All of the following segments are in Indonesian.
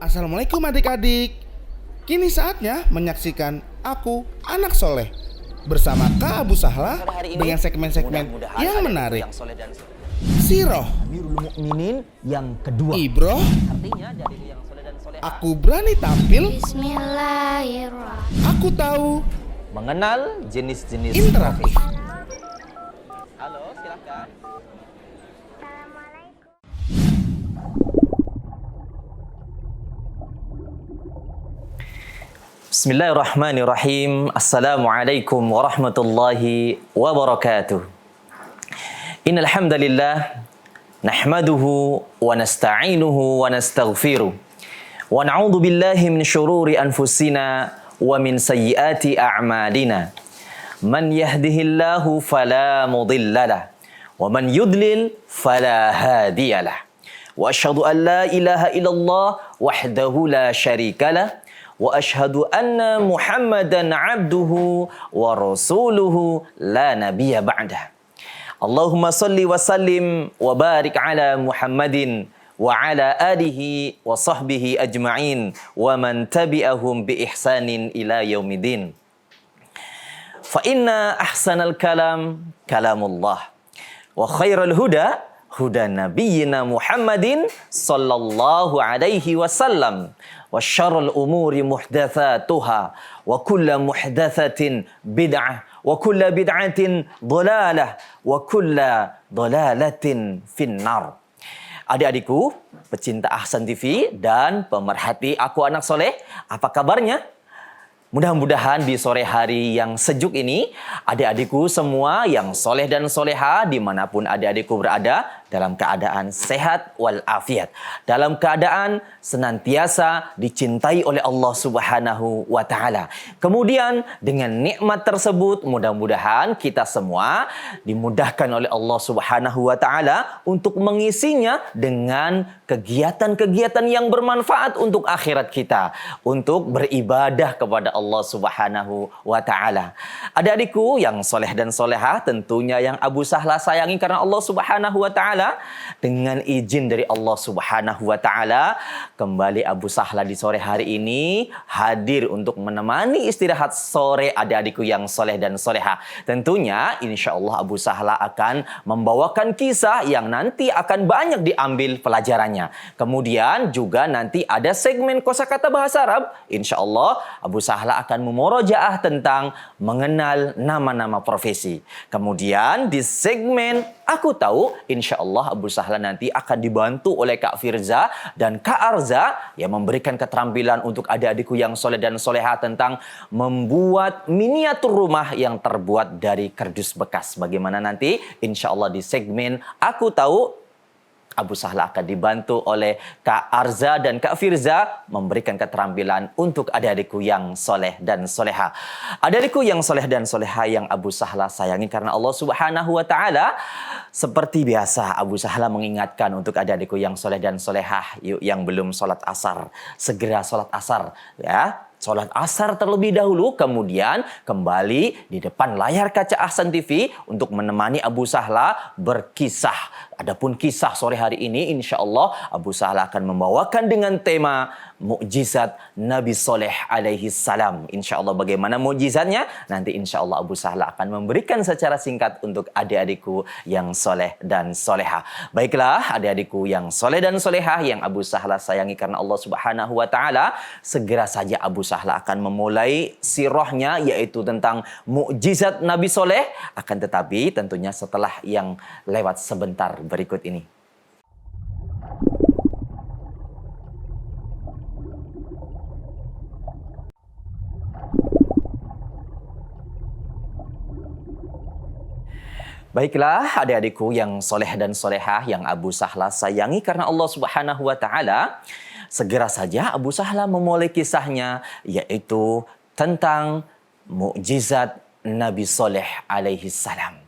Assalamualaikum adik-adik. Kini saatnya menyaksikan Aku Anak Soleh bersama Kak Abu Sahla dengan segmen-segmen yang menarik. Siroh, Amirul Mukminin yang kedua. Ibroh, Artinya jadi yang soleh dan soleh. Aku Berani Tampil, Bismillahirrahmanirrahim. Aku Tahu, Mengenal jenis-jenis Interaktif. Halo, silakan. Bismillahirrahmanirrahim. Assalamualaikum warahmatullahi wabarakatuh. Innal hamdalillah nahmaduhu wa nasta'inuhu wa nastaghfiruh. Wa na'udzu billahi min syururi anfusina wa min sayyiati a'malina. Man yahdihillahu fala mudhillalah wa man yudlil fala hadiyalah. Wa asyhadu an la ilaha illallah wahdahu la syarikalah wa asyhadu anna Muhammadan abduhu wa rasuluhu la nabiyya ba'dah. Allahumma salli wa sallim wa barik ala Muhammadin wa ala alihi wa sahbihi ajma'in wa man tabi'ahum bi ihsanin ila yaumidin. Fa inna ahsanal kalam kalamullah wa khairal huda huda nabiyyina Muhammadin sallallahu alaihi wasallam wa syarrul umuri muhdatsatuha wa kullu muhdatsatin bid'ah wa kullu bid'atin dhalalah wa kullu dhalalatin finnar. Adik-adikku, pecinta Ahsan TV dan pemerhati Aku Anak Soleh, apa kabarnya? Mudah-mudahan di sore hari yang sejuk ini, adik-adikku semua yang soleh dan soleha dimanapun adik-adikku berada, dalam keadaan sehat walafiat, dalam keadaan senantiasa dicintai oleh Allah Subhanahu wa Ta'ala. Kemudian dengan nikmat tersebut, mudah-mudahan kita semua dimudahkan oleh Allah Subhanahu wa Ta'ala untuk mengisinya dengan kegiatan-kegiatan yang bermanfaat untuk akhirat kita, untuk beribadah kepada Allah Subhanahu wa Ta'ala. Adik-adikku yang soleh dan soleha, tentunya yang Abu Sahla sayangi karena Allah Subhanahu wa Ta'ala, dengan izin dari Allah Subhanahu wa Ta'ala, kembali Abu Sahla di sore hari ini hadir untuk menemani istirahat sore adik-adikku yang soleh dan soleha. Tentunya insya Allah Abu Sahla akan membawakan kisah yang nanti akan banyak diambil pelajarannya. Kemudian juga nanti ada segmen kosakata bahasa Arab. Insya Allah Abu Sahla akan memurojaah tentang mengenal nama-nama profesi. Kemudian di segmen Aku Tahu, insya Allah Abu Sahla nanti akan dibantu oleh Kak Firza dan Kak Arza yang memberikan keterampilan untuk adik-adikku yang soleh dan soleha tentang membuat miniatur rumah yang terbuat dari kardus bekas. Bagaimana nanti? Insya Allah di segmen Aku Tahu, Abu Sahla akan dibantu oleh Kak Arza dan Kak Firza memberikan keterampilan untuk adik-adikku yang soleh dan soleha. Adik-adikku yang soleh dan soleha yang Abu Sahla sayangi karena Allah Subhanahu wa Ta'ala, seperti biasa Abu Sahla mengingatkan untuk adik-adikku yang soleh dan soleha, yuk yang belum sholat asar, segera sholat asar ya. Sholat asar terlebih dahulu, kemudian kembali di depan layar kaca Ahsan TV untuk menemani Abu Sahla berkisah. Adapun kisah sore hari ini, insya Allah Abu Sahla akan membawakan dengan tema mukjizat Nabi Soleh alaihi salam. Insya Allah bagaimana mukjizatnya? Nanti insya Allah Abu Sahla akan memberikan secara singkat untuk adik-adikku yang soleh dan soleha. Baiklah adik-adikku yang soleh dan soleha yang Abu Sahla sayangi karena Allah Subhanahu wa Ta'ala, segera saja Abu Sahla akan memulai sirahnya, yaitu tentang mukjizat Nabi Soleh. Akan tetapi tentunya setelah yang lewat sebentar berikut ini. Baiklah adik-adikku yang soleh dan solehah yang Abu Sahla sayangi karena Allah Subhanahu wa Ta'ala, segera saja Abu Sahla memulai kisahnya, yaitu tentang mukjizat Nabi Soleh alaihi salam.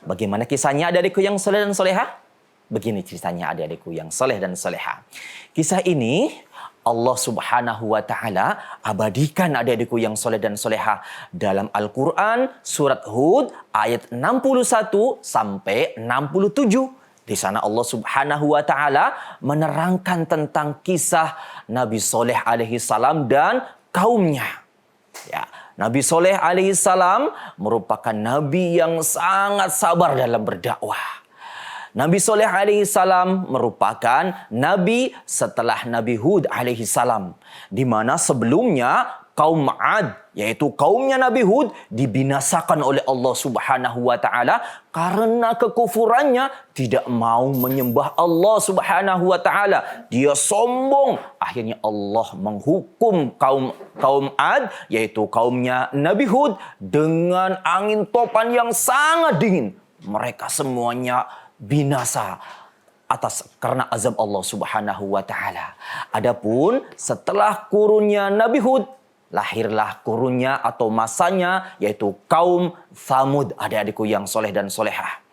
Bagaimana kisahnya adik-adikku yang soleh dan solehah? Begini ceritanya adik-adikku yang soleh dan solehah. Kisah ini Allah Subhanahu wa Ta'ala abadikan adik-adikku yang soleh dan soleha dalam Al-Quran surat Hud ayat 61 sampai 67. Di sana Allah Subhanahu wa taala menerangkan tentang kisah Nabi Soleh alaihi salam dan kaumnya. Ya, Nabi Soleh alaihi salam merupakan nabi yang sangat sabar dalam berdakwah. Nabi Soleh alaihi salam merupakan nabi setelah Nabi Hud alaihi salam, di mana sebelumnya kaum Ad, yaitu kaumnya Nabi Hud, dibinasakan oleh Allah Subhanahu wa taala karena kekufurannya, tidak mau menyembah Allah Subhanahu wa taala. Dia sombong. Akhirnya Allah menghukum kaum Ad, yaitu kaumnya Nabi Hud, dengan angin topan yang sangat dingin. Mereka semuanya binasa karena azab Allah Subhanahu wa taala. Adapun setelah kurunnya Nabi Hud, lahirlah kurunnya atau masanya, yaitu kaum Tsamud, adik-adikku yang soleh dan solehah.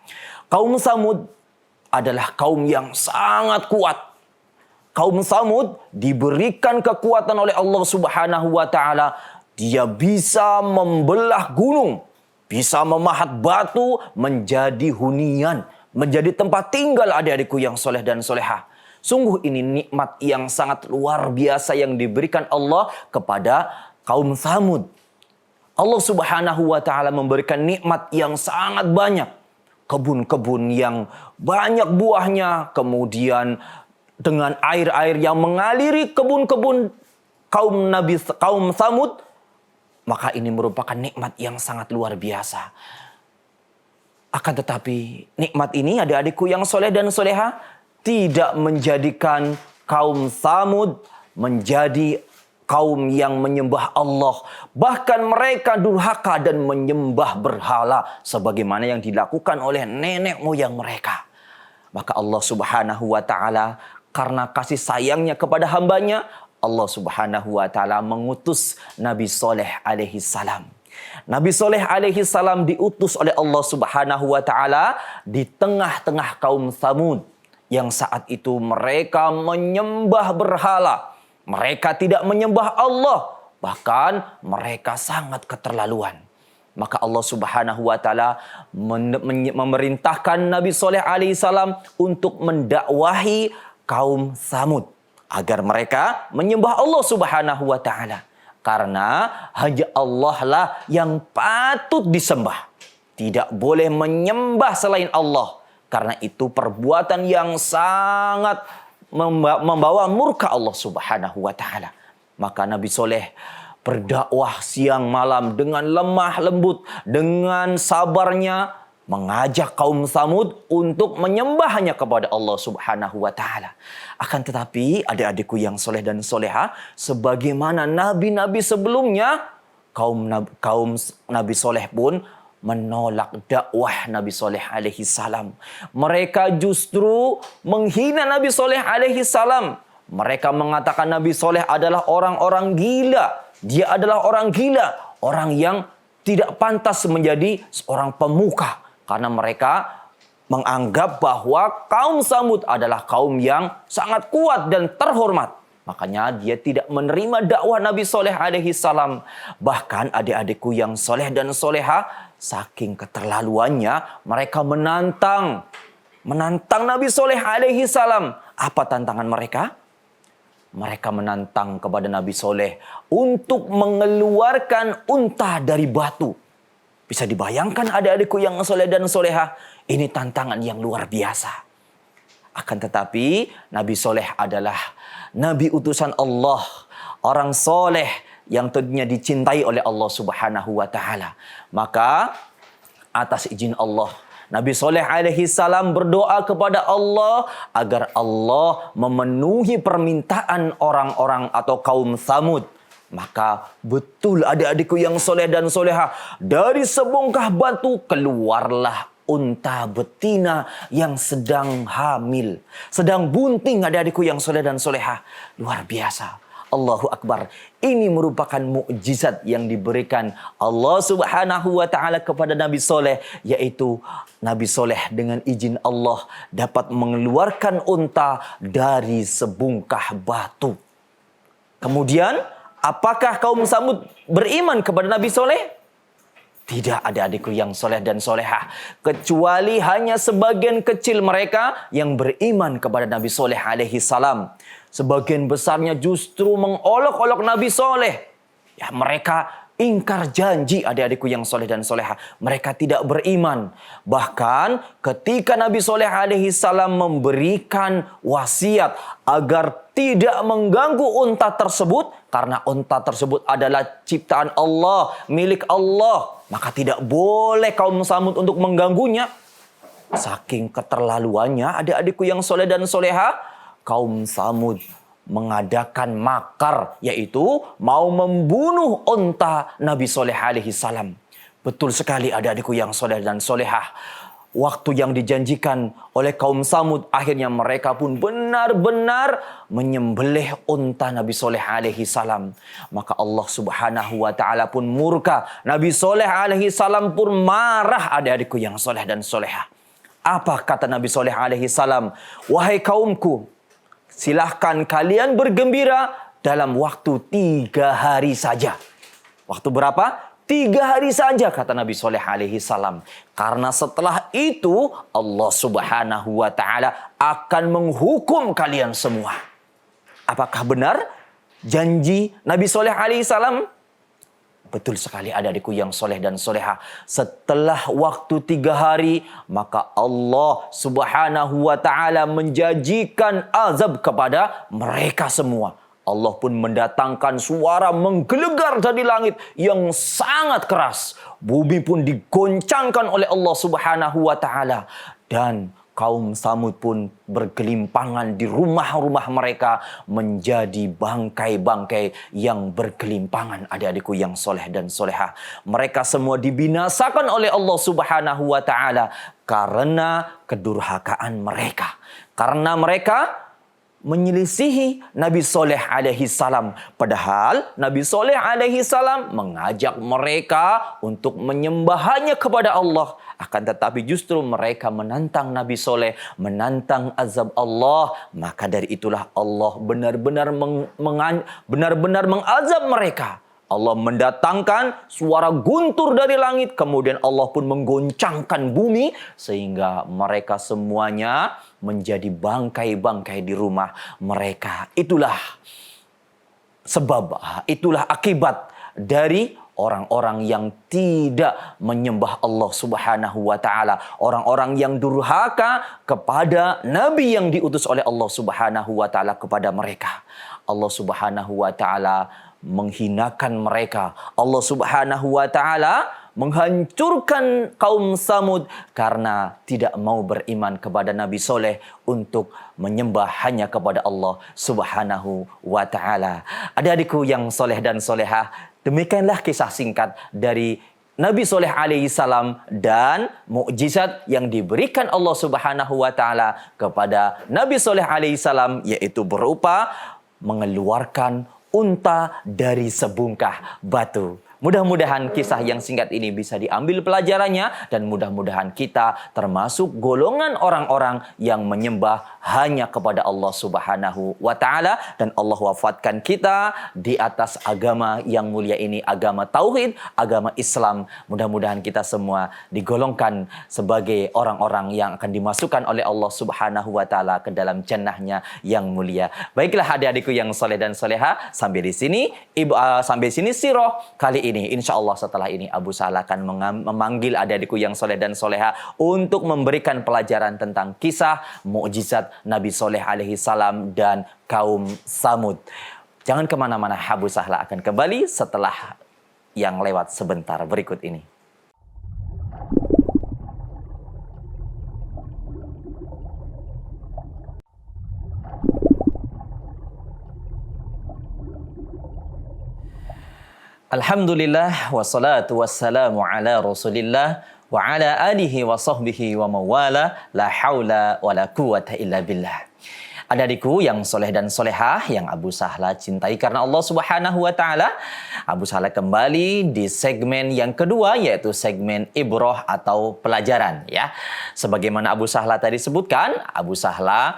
Kaum Tsamud adalah kaum yang sangat kuat. Kaum Tsamud diberikan kekuatan oleh Allah Subhanahu wa taala. Dia bisa membelah gunung, bisa memahat batu menjadi hunian, menjadi tempat tinggal adik-adikku yang soleh dan solehah. Sungguh ini nikmat yang sangat luar biasa yang diberikan Allah kepada kaum Tsamud. Allah Subhanahu wa taala memberikan nikmat yang sangat banyak. Kebun-kebun yang banyak buahnya, kemudian dengan air-air yang mengaliri kebun-kebun kaum Tsamud, maka ini merupakan nikmat yang sangat luar biasa. Akan tetapi nikmat ini adik-adikku yang soleh dan soleha tidak menjadikan kaum Tsamud menjadi kaum yang menyembah Allah. Bahkan mereka durhaka dan menyembah berhala sebagaimana yang dilakukan oleh nenek moyang mereka. Maka Allah Subhanahu wa taala karena kasih sayangnya kepada hambanya, Allah Subhanahu wa taala mengutus Nabi Soleh alaihi salam. Nabi Soleh alaihi salam diutus oleh Allah Subhanahu wa taala di tengah-tengah kaum Tsamud yang saat itu mereka menyembah berhala. Mereka tidak menyembah Allah, bahkan mereka sangat keterlaluan. Maka Allah Subhanahu wa taala memerintahkan Nabi Soleh alaihi salam untuk mendakwahi kaum Tsamud agar mereka menyembah Allah Subhanahu wa taala. Karena hanya Allah lah yang patut disembah. Tidak boleh menyembah selain Allah. Karena itu perbuatan yang sangat membawa murka Allah Subhanahu wa taala. Maka Nabi Soleh berdakwah siang malam dengan lemah lembut, dengan sabarnya mengajak kaum Tsamud untuk menyembah hanya kepada Allah Subhanahu wa taala. Akan tetapi adik-adikku yang soleh dan soleha, sebagaimana nabi-nabi sebelumnya, kaum Nabi Soleh pun menolak dakwah Nabi Soleh alaihi salam. Mereka justru menghina Nabi Soleh alaihi salam. Mereka mengatakan Nabi Soleh adalah orang-orang gila. Dia adalah orang gila, orang yang tidak pantas menjadi seorang pemuka. Karena mereka menganggap bahwa kaum Tsamud adalah kaum yang sangat kuat dan terhormat. Makanya dia tidak menerima dakwah Nabi Soleh alaihi salam. Bahkan adik-adikku yang soleh dan soleha, saking keterlaluannya mereka menantang Nabi Soleh alaihi salam. Apa tantangan mereka? Mereka menantang kepada Nabi Soleh untuk mengeluarkan unta dari batu. Bisa dibayangkan adik-adikku yang soleh dan soleha, ini tantangan yang luar biasa. Akan tetapi Nabi Soleh adalah Nabi utusan Allah, orang soleh yang tentunya dicintai oleh Allah Subhanahu wa taala. Maka atas izin Allah, Nabi Soleh alaihi salam berdoa kepada Allah agar Allah memenuhi permintaan orang-orang atau kaum Tsamud. Maka betul adik-adikku yang soleh dan soleha, dari sebongkah batu keluarlah unta betina yang sedang hamil, sedang bunting adik-adikku yang soleh dan soleha. Luar biasa. Allahu Akbar. Ini merupakan mukjizat yang diberikan Allah Subhanahu wa taala kepada Nabi Soleh, yaitu Nabi Soleh dengan izin Allah dapat mengeluarkan unta dari sebongkah batu. Kemudian apakah kaum Tsamud beriman kepada Nabi Soleh? Tidak ada adikku yang soleh dan solehah, kecuali hanya sebagian kecil mereka yang beriman kepada Nabi Soleh alaihi salam. Sebagian besarnya justru mengolok-olok Nabi Soleh. Ya, mereka ingkar janji adik-adikku yang soleh dan solehah. Mereka tidak beriman. Bahkan ketika Nabi Soleh alaihi salam memberikan wasiat agar tidak mengganggu unta tersebut, karena unta tersebut adalah ciptaan Allah, milik Allah, maka tidak boleh kaum Samud untuk mengganggunya. Saking keterlaluannya adik-adikku yang soleh dan solehah, kaum Samud mengadakan makar, yaitu mau membunuh unta Nabi Soleh alaihi salam. Betul sekali adik-adikku yang soleh dan solehah. Waktu yang dijanjikan oleh kaum Samud, akhirnya mereka pun benar-benar menyembelih unta Nabi Soleh alaihi salam. Maka Allah subhanahu wa ta'ala pun murka. Nabi Soleh alaihi salam pun marah adik-adikku yang soleh dan solehah. Apa kata Nabi Soleh alaihi salam? Wahai kaumku, silahkan kalian bergembira dalam waktu 3 hari saja. Waktu berapa? 3 hari saja kata Nabi Soleh alaihi salam. Karena setelah itu Allah subhanahu wa ta'ala akan menghukum kalian semua. Apakah benar janji Nabi Soleh alaihi salam? Betul sekali adik-adikku yang soleh dan solehah. Setelah waktu 3 hari, maka Allah subhanahu wa ta'ala menjanjikan azab kepada mereka semua. Allah pun mendatangkan suara menggelegar dari langit yang sangat keras. Bumi pun digoncangkan oleh Allah subhanahu wa ta'ala. Dan kaum Samud pun bergelimpangan di rumah-rumah mereka menjadi bangkai-bangkai yang bergelimpangan adik-adikku yang soleh dan solehah. Mereka semua dibinasakan oleh Allah subhanahu wa ta'ala karena kedurhakaan mereka. Karena mereka menyelisihi Nabi Soleh alaihi salam. Padahal Nabi Soleh alaihi salam mengajak mereka untuk menyembah hanya kepada Allah. Akan tetapi justru mereka menantang Nabi Soleh, menantang azab Allah. Maka dari itulah Allah benar-benar mengazab mereka. Allah mendatangkan suara guntur dari langit. Kemudian Allah pun menggoncangkan bumi. Sehingga mereka semuanya menjadi bangkai-bangkai di rumah mereka. Itulah sebab, itulah akibat dari orang-orang yang tidak menyembah Allah subhanahu wa ta'ala. Orang-orang yang durhaka kepada Nabi yang diutus oleh Allah subhanahu wa ta'ala kepada mereka. Allah subhanahu wa ta'ala menghinakan mereka. Allah subhanahu wa ta'ala menghancurkan kaum Samud karena tidak mau beriman kepada Nabi Soleh untuk menyembah hanya kepada Allah subhanahu wa ta'ala. Adik-adikku yang soleh dan solehah, demikianlah kisah singkat dari Nabi Soleh alaihi salam dan mukjizat yang diberikan Allah subhanahu wa ta'ala kepada Nabi Soleh alaihi salam, yaitu berupa mengeluarkan unta dari sebungkah batu. Mudah-mudahan kisah yang singkat ini bisa diambil pelajarannya dan mudah-mudahan kita termasuk golongan orang-orang yang menyembah hanya kepada Allah subhanahu wa ta'ala dan Allah wafatkan kita di atas agama yang mulia ini, agama tauhid, agama Islam. Mudah-mudahan kita semua digolongkan sebagai orang-orang yang akan dimasukkan oleh Allah subhanahu wa ta'ala ke dalam jannahnya yang mulia. Baiklah adik-adikku yang soleh dan soleha, sampai di sini sirah kali ini. Insya Allah setelah ini Abu Sahla akan memanggil adik-adikku yang soleh dan soleha untuk memberikan pelajaran tentang kisah mukjizat Nabi Soleh alaihi salam dan kaum Samud. Jangan kemana-mana, Abu Sahla akan kembali setelah yang lewat sebentar berikut ini. Alhamdulillah wassalatu wassalamu ala Rasulillah wa ala alihi wa sahbihi wa mawala la haula wa la quwata illa billah. Adik-adikku yang soleh dan solehah yang Abu Sahla cintai karena Allah Subhanahu wa Ta'ala, Abu Sahla kembali di segmen yang kedua, yaitu segmen ibroh atau pelajaran ya. Sebagaimana Abu Sahla tadi sebutkan, Abu Sahla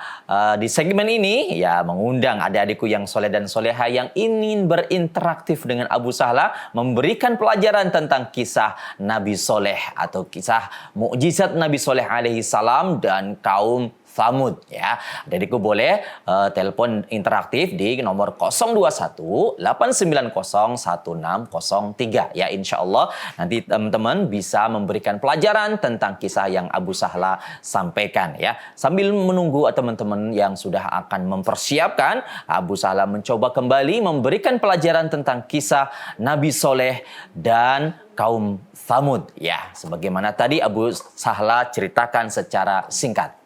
di segmen ini ya mengundang adik-adikku yang soleh dan solehah yang ingin berinteraktif dengan Abu Sahla, memberikan pelajaran tentang kisah Nabi Soleh atau kisah mukjizat Nabi Soleh alaihi salam dan kaum Thamud ya. Adik-adikku boleh telepon interaktif di nomor 021 890 1603 ya, insya Allah nanti teman-teman bisa memberikan pelajaran tentang kisah yang Abu Sahla sampaikan ya. Sambil menunggu teman-teman yang sudah akan mempersiapkan, Abu Sahla mencoba kembali memberikan pelajaran tentang kisah Nabi Soleh dan kaum Thamud ya. Sebagaimana tadi Abu Sahla ceritakan secara singkat.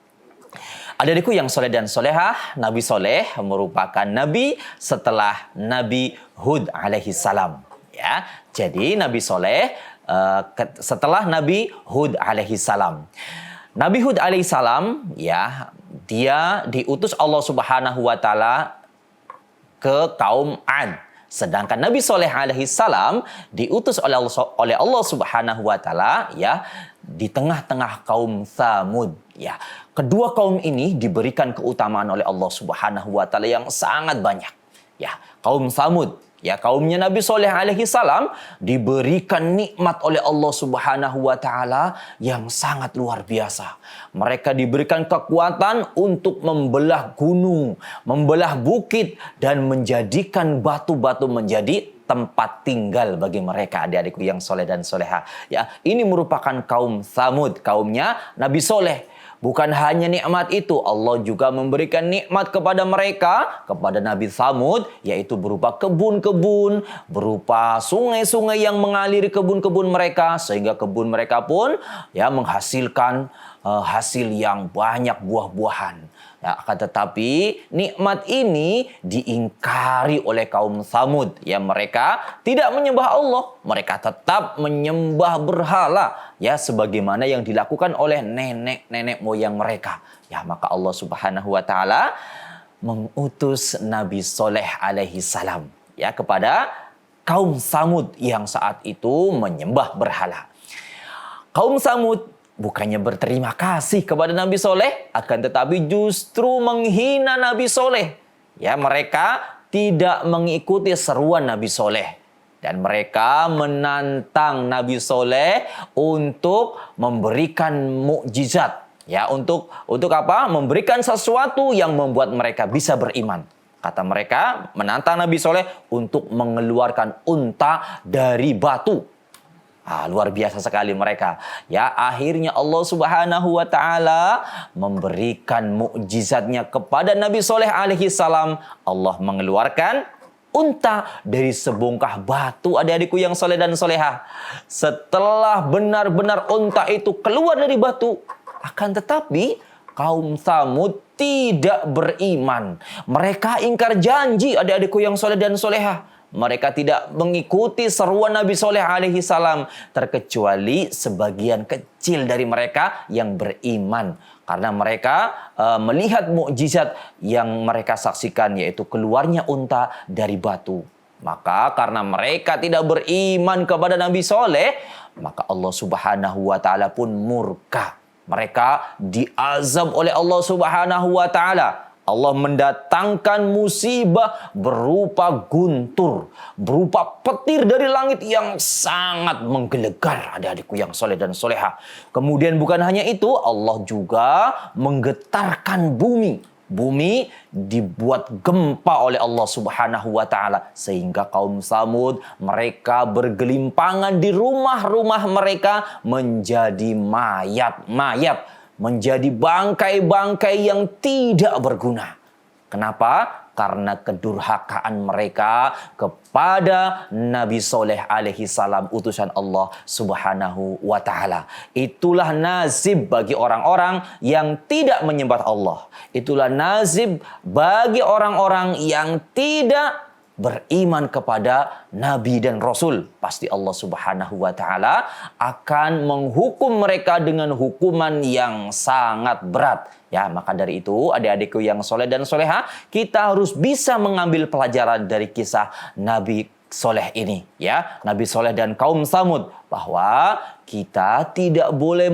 Adik-adikku yang soleh dan solehah, Nabi Soleh merupakan nabi setelah Nabi Hud alaihi salam. Ya, jadi Nabi Soleh setelah Nabi Hud alaihi salam. Nabi Hud alaihi salam, ya, dia diutus Allah Subhanahu wa Ta'ala ke kaum Ad. Sedangkan Nabi Soleh alaihi salam diutus oleh Allah Subhanahu wa Ta'ala ya di tengah-tengah kaum Thamud ya. Kedua kaum ini diberikan keutamaan oleh Allah Subhanahu wa Ta'ala yang sangat banyak ya. Kaum Thamud ya, kaumnya Nabi Soleh alaihi salam diberikan nikmat oleh Allah Subhanahu wa Ta'ala yang sangat luar biasa. Mereka diberikan kekuatan untuk membelah gunung, membelah bukit, dan menjadikan batu-batu menjadi tempat tinggal bagi mereka, adik-adikku yang soleh dan solehah. Ya, ini merupakan kaum Thamud, kaumnya Nabi Soleh. Bukan hanya nikmat itu, Allah juga memberikan nikmat kepada mereka, kepada Nabi Thamud, yaitu berupa kebun-kebun, berupa sungai-sungai yang mengaliri kebun-kebun mereka, sehingga kebun mereka pun ya menghasilkan hasil yang banyak buah-buahan. Ya, akan tetapi nikmat ini diingkari oleh kaum Thamud. Ya, mereka tidak menyembah Allah, mereka tetap menyembah berhala. Ya, sebagaimana yang dilakukan oleh nenek-nenek moyang mereka. Ya, maka Allah Subhanahu wa Ta'ala mengutus Nabi Soleh alaihi salam ya kepada kaum Thamud yang saat itu menyembah berhala. Kaum Thamud bukannya berterima kasih kepada Nabi Soleh, akan tetapi justru menghina Nabi Soleh. Ya, mereka tidak mengikuti seruan Nabi Soleh. Dan mereka menantang Nabi Soleh untuk memberikan mukjizat. Ya, untuk apa? Memberikan sesuatu yang membuat mereka bisa beriman. Kata mereka, menantang Nabi Soleh untuk mengeluarkan unta dari batu. Luar biasa sekali mereka. Ya, akhirnya Allah Subhanahu wa Ta'ala memberikan mukjizatnya kepada Nabi Soleh alaihi salam. Allah mengeluarkan unta dari sebongkah batu, adik-adikku yang soleh dan solehah. Setelah benar-benar unta itu keluar dari batu, akan tetapi kaum Thamud tidak beriman. Mereka ingkar janji, adik-adikku yang soleh dan solehah. Mereka tidak mengikuti seruan Nabi Soleh alaihi salam, terkecuali sebagian kecil dari mereka yang beriman. Karena mereka melihat mukjizat yang mereka saksikan, yaitu keluarnya unta dari batu. Maka karena mereka tidak beriman kepada Nabi Soleh, maka Allah Subhanahu wa Ta'ala pun murka. Mereka diazab oleh Allah Subhanahu wa Ta'ala. Allah mendatangkan musibah berupa guntur, berupa petir dari langit yang sangat menggelegar, adik-adikku yang soleh dan solehah. Kemudian bukan hanya itu, Allah juga menggetarkan bumi. Bumi dibuat gempa oleh Allah Subhanahu wa Ta'ala, sehingga kaum Thamud mereka bergelimpangan di rumah-rumah mereka menjadi mayat-mayat, menjadi bangkai-bangkai yang tidak berguna. Kenapa? Karena kedurhakaan mereka kepada Nabi Soleh alaihi salam, utusan Allah Subhanahu wa Ta'ala. Itulah nasib bagi orang-orang yang tidak menyembah Allah. Itulah nasib bagi orang-orang yang tidak beriman kepada Nabi dan Rasul, pasti Allah Subhanahu wa Ta'ala akan menghukum mereka dengan hukuman yang sangat berat. Ya, maka dari itu adik-adikku yang soleh dan soleha, kita harus bisa mengambil pelajaran dari kisah Nabi Soleh ini, ya, Nabi Soleh dan kaum Samud, bahwa kita tidak boleh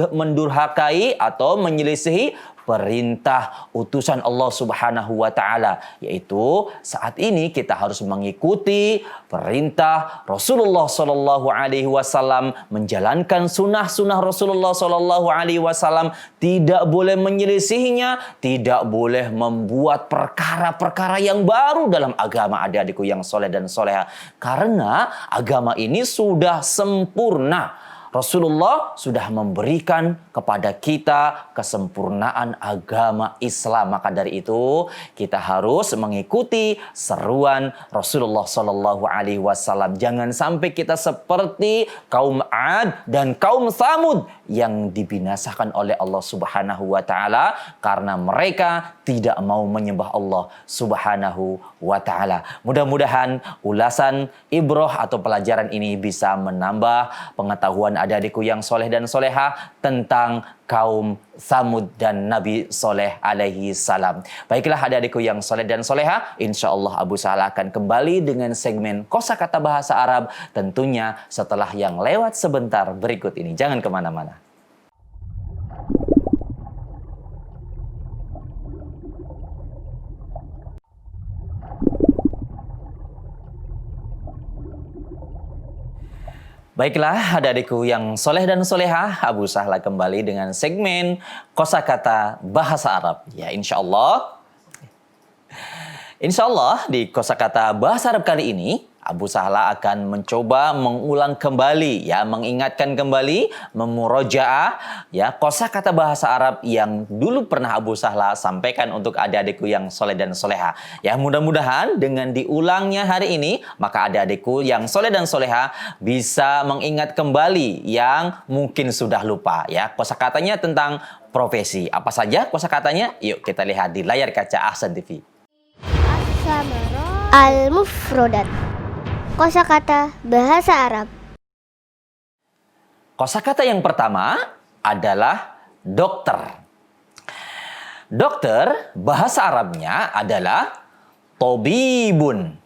mendurhakai atau menyelisihi perintah utusan Allah Subhanahu wa Ta'ala, yaitu saat ini kita harus mengikuti perintah Rasulullah Sallallahu Alaihi Wasallam, menjalankan sunnah-sunnah Rasulullah Sallallahu Alaihi Wasallam, tidak boleh menyelisihinya, tidak boleh membuat perkara-perkara yang baru dalam agama, adik-adikku yang soleh dan soleha, karena agama ini sudah sempurna. Rasulullah sudah memberikan kepada kita kesempurnaan agama Islam. Maka dari itu kita harus mengikuti seruan Rasulullah Sallallahu Alaihi Wasallam. Jangan sampai kita seperti kaum Ad dan kaum Samud yang dibinasakan oleh Allah Subhanahu wa Ta'ala karena mereka tidak mau menyembah Allah Subhanahu wa Ta'ala. Mudah-mudahan ulasan ibrah atau pelajaran ini bisa menambah pengetahuan adik-adikku yang soleh dan soleha tentang kaum Samud dan Nabi Soleh alaihi salam. Baiklah adik-adikku yang soleh dan soleha, insya Allah Abu Sahla akan kembali dengan segmen kosakata bahasa Arab, tentunya setelah yang lewat sebentar berikut ini. Jangan kemana-mana. Baiklah adik-adikku yang soleh dan soleha, Abu Sahla kembali dengan segmen kosakata bahasa Arab. Ya, insya Allah di kosakata bahasa Arab kali ini Abu Sahla akan mencoba mengulang kembali, ya, mengingatkan kembali, memurojaah, ya, kosakata bahasa Arab yang dulu pernah Abu Sahla sampaikan untuk adik-adikku yang soleh dan soleha. Ya, mudah-mudahan dengan diulangnya hari ini, maka adik-adikku yang soleh dan soleha bisa mengingat kembali yang mungkin sudah lupa. Ya, kosakatanya tentang profesi. Apa saja kosakatanya? Yuk kita lihat di layar kaca Ahsan TV. Al-Mufrodat. Kosakata bahasa Arab. Kosakata yang pertama adalah dokter. Dokter bahasa Arabnya adalah tobibun.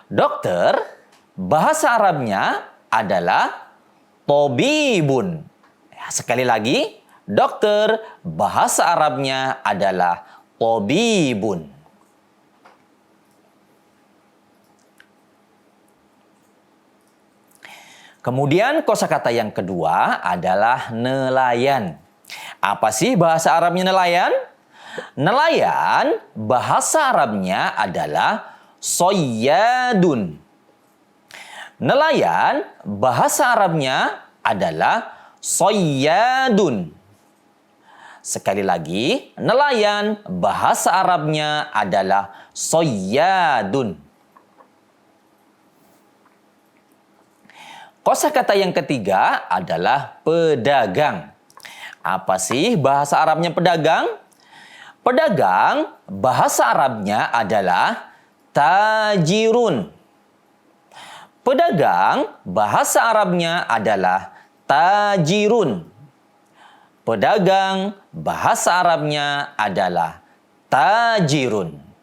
Dokter bahasa Arabnya adalah tobibun. Ya, sekali lagi, dokter bahasa Arabnya adalah tobibun. Kemudian kosakata yang kedua adalah nelayan. Apa sih bahasa Arabnya nelayan? Nelayan bahasa Arabnya adalah soyyadun. Nelayan bahasa Arabnya adalah soyyadun. Sekali lagi, nelayan bahasa Arabnya adalah soyyadun. Kosakata yang ketiga adalah pedagang. Apa sih bahasa Arabnya pedagang? Pedagang bahasa Arabnya adalah tajirun. Pedagang bahasa Arabnya adalah tajirun. Pedagang bahasa Arabnya adalah tajirun.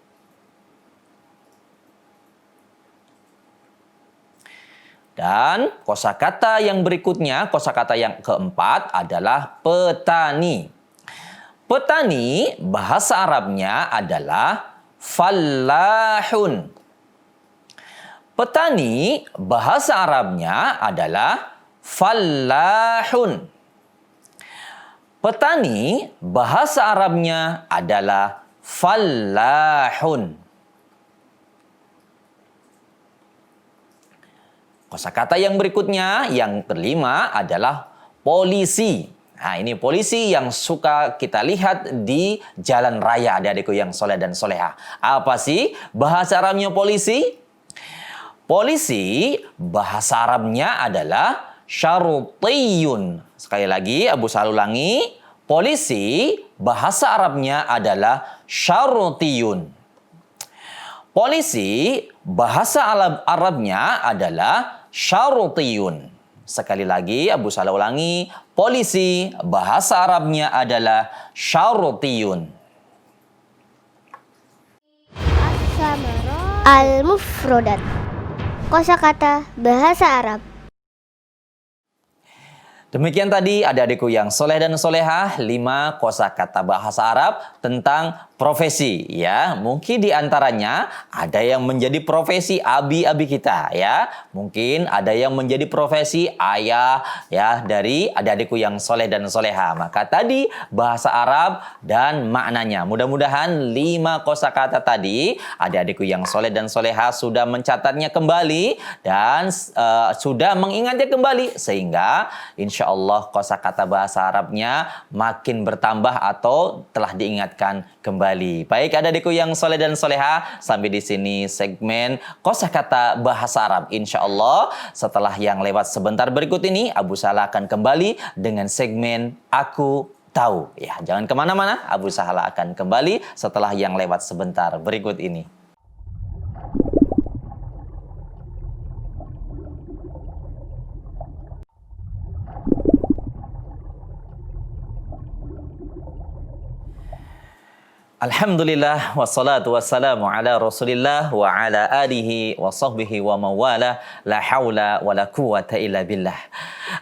Dan kosakata yang berikutnya, kosakata yang keempat adalah petani. Petani bahasa Arabnya adalah fallahun. Petani bahasa Arabnya adalah fallahun. Petani bahasa Arabnya adalah fallahun. Kosakata yang berikutnya, yang kelima adalah polisi. Nah, ini polisi yang suka kita lihat di jalan raya, adik-adikku yang soleh dan soleha. Apa sih bahasa Arabnya polisi? Polisi bahasa Arabnya adalah syarutiyun. Sekali lagi, Abu Sahla ulangi. Polisi bahasa Arabnya adalah syarutiyun. Polisi bahasa Arabnya adalah syarutiyun. Sekali lagi Abu Salah ulangi, polisi bahasa Arabnya adalah syarutiyun. Al-mufrodat. Kosakata bahasa Arab. Demikian tadi adik-adikku yang soleh dan solehah, 5 kosakata bahasa Arab tentang profesi ya. Mungkin di antaranya ada yang menjadi profesi abi-abi kita ya. Mungkin ada yang menjadi profesi ayah ya dari adik-adikku yang soleh dan solehah. Maka tadi bahasa Arab dan maknanya. Mudah-mudahan 5 kosakata tadi adik-adikku yang soleh dan solehah sudah mencatatnya kembali dan sudah mengingatnya kembali sehingga insya Allah kosakata bahasa Arabnya makin bertambah atau telah diingatkan kembali. Baik adik-adikku yang soleh dan soleha, sampai di sini segmen kosakata bahasa Arab. Insya Allah setelah yang lewat sebentar berikut ini, Abu Salah akan kembali dengan segmen Aku Tahu. Ya, jangan kemana-mana, Abu Salah akan kembali setelah yang lewat sebentar berikut ini. Alhamdulillah wassalatu wassalamu ala Rasulillah wa ala alihi wa sahbihi wa mawala la haula wa la quwata illa billah.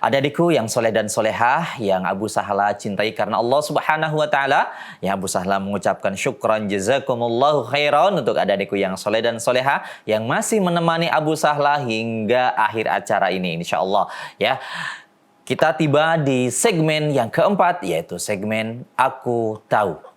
Adik-adikku yang soleh dan solehah yang Abu Sahla cintai karena Allah Subhanahu wa taala, ya Abu Sahla mengucapkan syukran jazakumullahu khairan untuk adik-adikku yang soleh dan solehah yang masih menemani Abu Sahla hingga akhir acara ini insyaallah ya. Kita tiba di segmen yang keempat yaitu segmen Aku Tahu.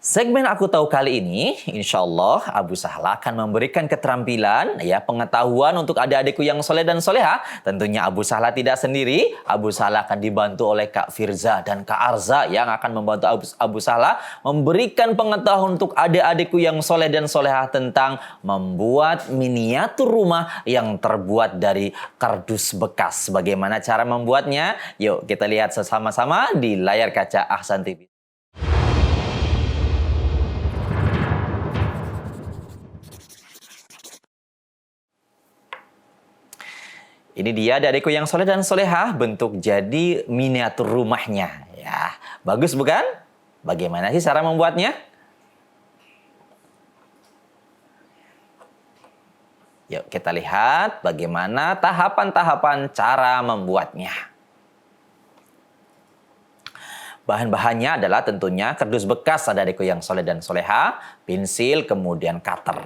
Segmen Aku Tahu kali ini, insya Allah Abu Sahla akan memberikan keterampilan, ya pengetahuan untuk adik-adikku yang soleh dan soleha. Tentunya Abu Sahla tidak sendiri, Abu Sahla akan dibantu oleh Kak Firza dan Kak Arza yang akan membantu Abu Sahla memberikan pengetahuan untuk adik-adikku yang soleh dan soleha tentang membuat miniatur rumah yang terbuat dari kardus bekas. Bagaimana cara membuatnya? Yuk kita lihat sama-sama di layar kaca Ahsan TV. Ini dia adikku yang soleh dan solehah bentuk jadi miniatur rumahnya. Ya, bagus bukan? Bagaimana sih cara membuatnya? Yuk kita lihat bagaimana tahapan-tahapan cara membuatnya. Bahan-bahannya adalah tentunya kardus bekas adikku yang soleh dan solehah, pensil, kemudian cutter.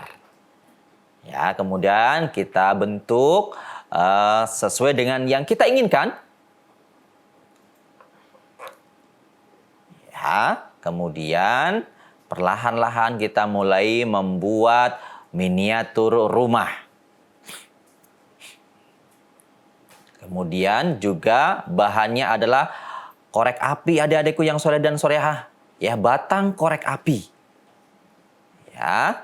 Ya, kemudian kita bentuk sesuai dengan yang kita inginkan. Ya, kemudian perlahan-lahan kita mulai membuat miniatur rumah. Kemudian juga bahannya adalah korek api adik-adikku yang soleh dan solehah. Ya, batang korek api. Ya.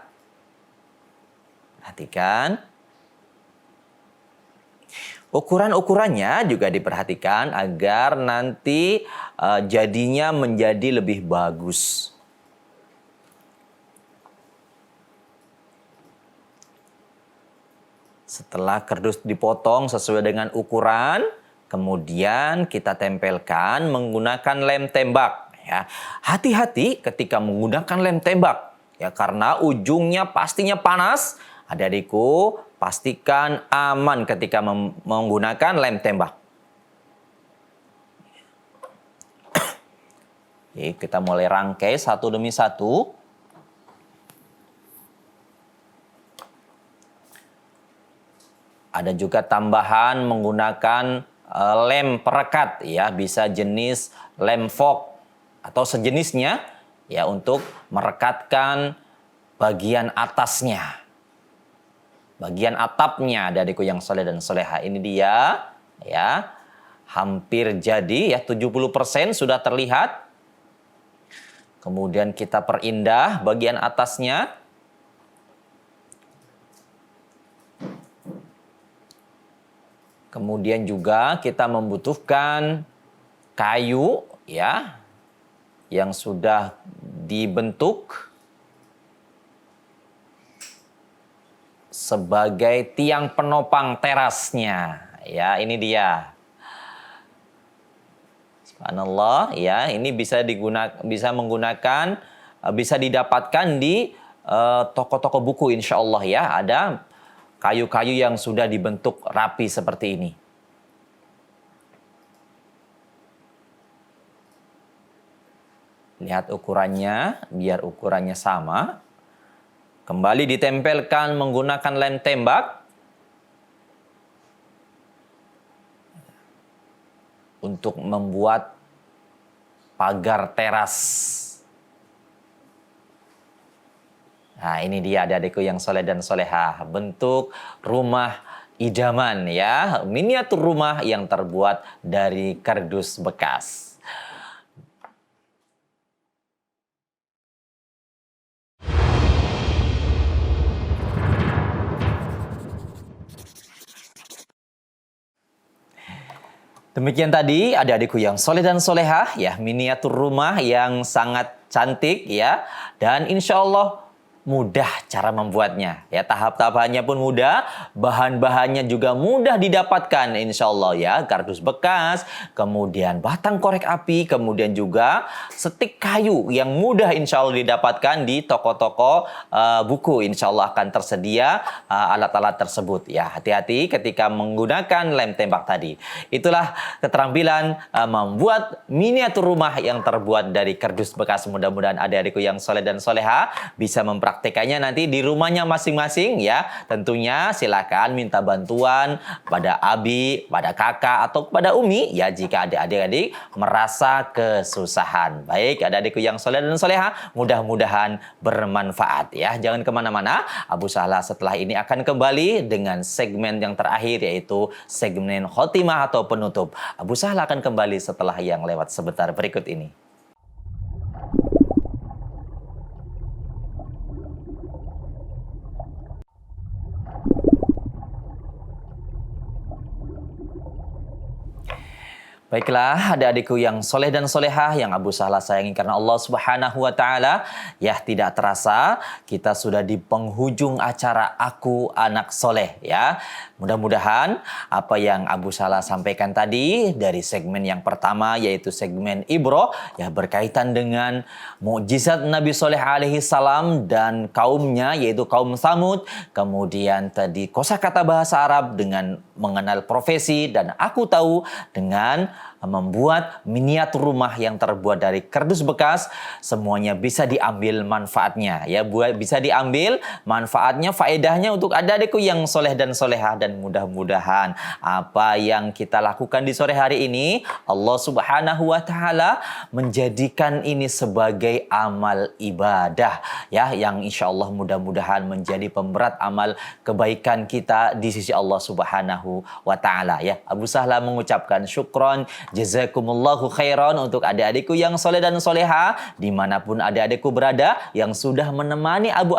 Perhatikan. Ukuran-ukurannya juga diperhatikan agar nanti jadinya menjadi lebih bagus. Setelah kardus dipotong sesuai dengan ukuran, kemudian kita tempelkan menggunakan lem tembak. Ya, hati-hati ketika menggunakan lem tembak, ya karena ujungnya pastinya panas. Adik-adikku, pastikan aman ketika menggunakan lem tembak. Oke, kita mulai rangkai satu demi satu. Ada juga tambahan menggunakan lem perekat, ya bisa jenis lem fog atau sejenisnya, ya untuk merekatkan bagian atasnya. Bagian atapnya adikku yang soleh dan soleha. Ini dia ya. Hampir jadi ya 70% sudah terlihat. Kemudian kita perindah bagian atasnya. Kemudian juga kita membutuhkan kayu ya yang sudah dibentuk sebagai tiang penopang terasnya. Ya, ini dia. Subhanallah, ya, ini bisa didapatkan di toko-toko buku insya Allah ya. Ada kayu-kayu yang sudah dibentuk rapi seperti ini. Lihat ukurannya, biar ukurannya sama. Kembali ditempelkan menggunakan lem tembak untuk membuat pagar teras. Nah, ini dia adik-adikku yang soleh dan solehah, bentuk rumah idaman ya, miniatur rumah yang terbuat dari kardus bekas. Demikian tadi adik-adikku yang soleh dan solehah ya, miniatur rumah yang sangat cantik ya, dan insya Allah mudah cara membuatnya ya, tahap-tahapannya pun mudah, bahan-bahannya juga mudah didapatkan insya Allah ya, kardus bekas, kemudian batang korek api, kemudian juga stik kayu yang mudah insya Allah didapatkan di toko-toko buku, insya Allah akan tersedia alat-alat tersebut ya. Hati-hati ketika menggunakan lem tembak tadi. Itulah keterampilan membuat miniatur rumah yang terbuat dari kardus bekas. Mudah-mudahan adik-adikku yang soleh dan soleha bisa mempraktekannya nanti di rumahnya masing-masing ya. Tentunya silakan minta bantuan pada abi, pada kakak, atau pada umi ya jika adik-adik merasa kesusahan. Baik adik-adikku yang soleh dan soleha, mudah-mudahan bermanfaat ya. Jangan kemana-mana, Abu Sahla setelah ini akan kembali dengan segmen yang terakhir, yaitu segmen khotimah atau penutup. Abu Sahla akan kembali setelah yang lewat sebentar berikut ini. Baiklah adik-adikku yang soleh dan solehah yang Abu Sahla sayangi karena Allah Subhanahu wa Ta'ala, ya tidak terasa kita sudah di penghujung acara Aku Anak Soleh ya. Mudah-mudahan apa yang Abu Sahla sampaikan tadi dari segmen yang pertama, yaitu segmen Ibroh ya, berkaitan dengan mukjizat Nabi Soleh alaihi salam dan kaumnya, yaitu kaum Tsamud. Kemudian tadi kosakata bahasa Arab dengan mengenal profesi, dan aku tahu dengan membuat miniatur rumah yang terbuat dari kardus bekas. Semuanya bisa diambil manfaatnya ya, bisa diambil manfaatnya, faedahnya untuk adik-adikku yang soleh dan solehah. Dan mudah-mudahan apa yang kita lakukan di sore hari ini, Allah Subhanahu wa Ta'ala menjadikan ini sebagai amal ibadah ya, yang insya Allah mudah-mudahan menjadi pemberat amal kebaikan kita di sisi Allah Subhanahu wa Ta'ala ya. Abu Sahla mengucapkan syukron, jazakumullahu khairan untuk adik-adikku yang soleh dan soleha dimanapun adik-adikku berada yang sudah menemani Abu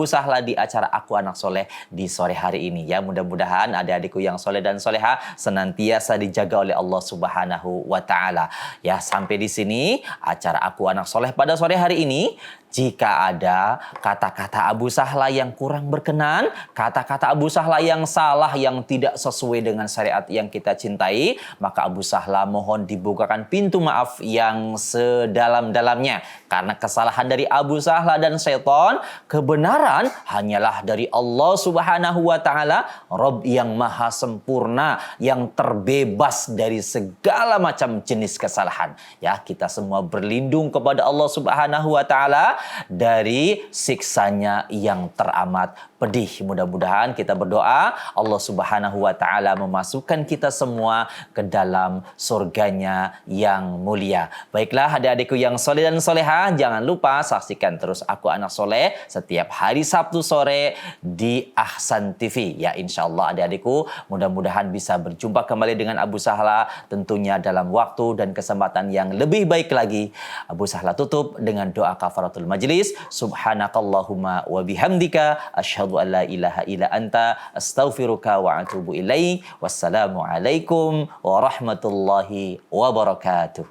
Sahla di acara Aku Anak Soleh di sore hari ini ya. Mudah-mudahan adik-adikku yang soleh dan soleha senantiasa dijaga oleh Allah Subhanahu wa Ta'ala ya. Sampai di sini acara Aku Anak Soleh pada sore hari ini. Jika ada kata-kata Abu Sahla yang kurang berkenan, kata-kata Abu Sahla yang salah, yang tidak sesuai dengan syariat yang kita cintai, maka Abu Sahla mohon dibukakan pintu maaf yang sedalam-dalamnya. Karena kesalahan dari Abu Sahla dan syaitan, kebenaran hanyalah dari Allah Subhanahu wa Ta'ala, Rabb yang maha sempurna, yang terbebas dari segala macam jenis kesalahan. Ya, kita semua berlindung kepada Allah Subhanahu wa Ta'ala dari siksanya yang teramat pedih. Mudah-mudahan kita berdoa Allah Subhanahu wa Ta'ala memasukkan kita semua ke dalam surganya yang mulia. Baiklah adik-adikku yang soleh dan soleha, jangan lupa saksikan terus Aku Anak Soleh setiap hari Sabtu sore di Ahsan TV ya. Insya Allah adik-adikku mudah-mudahan bisa berjumpa kembali dengan Abu Sahla tentunya dalam waktu dan kesempatan yang lebih baik lagi. Abu Sahla tutup dengan doa kafaratul tahiyyatul majlis. Subhanakallahumma wa bihamdika asyhadu an la ilaha illa anta astaghfiruka wa atubu ilaik. Wassalamualaikum warahmatullahi wabarakatuh.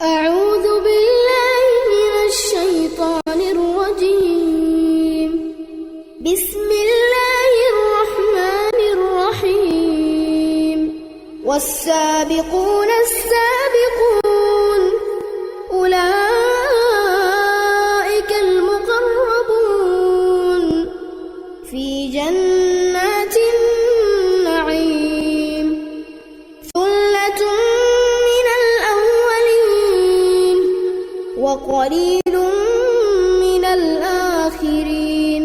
أعوذ بالله من الشيطان الرجيم بسم الله الرحمن الرحيم والسابقون السابقون أولئك المقربون في جنات النعيم ثلة من الأولين وقليل من الآخرين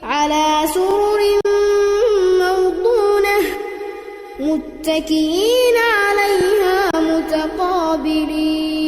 على سرر موضونة متكئين عليها متقابلين